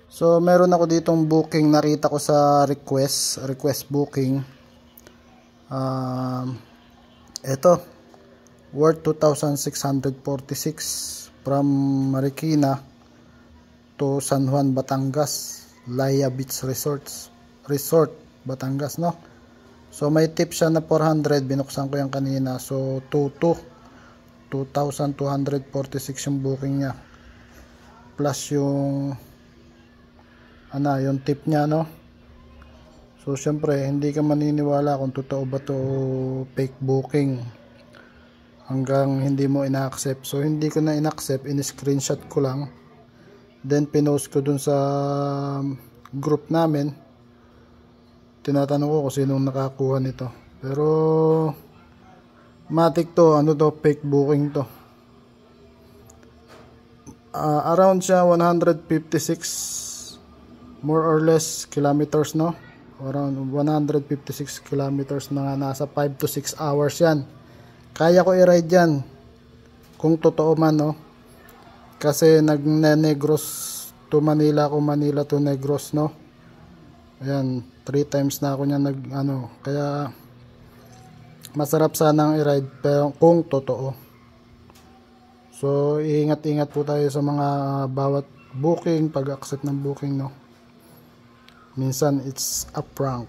So meron ako ditong booking, nakita ko sa request booking. Ito worth 2,646 from Marikina to San Juan, Batangas, Laya Beach Resort, Batangas, no? So may tip siya na 400, binuksan ko yan kanina. So 2,246 yung booking niya. Plus yung yung tip niya, no? So syempre hindi ka maniniwala kung totoo ba to fake booking hanggang hindi mo ina-accept. So hindi ko na ina-accept, in-screenshot ko lang, then pinost ko dun sa group namin. Tinatanong ko kung sinong nakakuha nito, pero matik to, fake booking to. Around siya 156 more or less kilometers, no? Around 156 kilometers, mga nasa 5 to 6 hours yan. Kaya ko i-ride yan kung totoo man, no? Kasi nag-Negros to Manila ako, Manila to Negros, no? Ayan, 3 times na ako niya kaya masarap sanang i-ride pero kung totoo. So ingat-ingat po tayo sa mga bawat booking, pag-accept ng booking, no? Minsan it's a prank.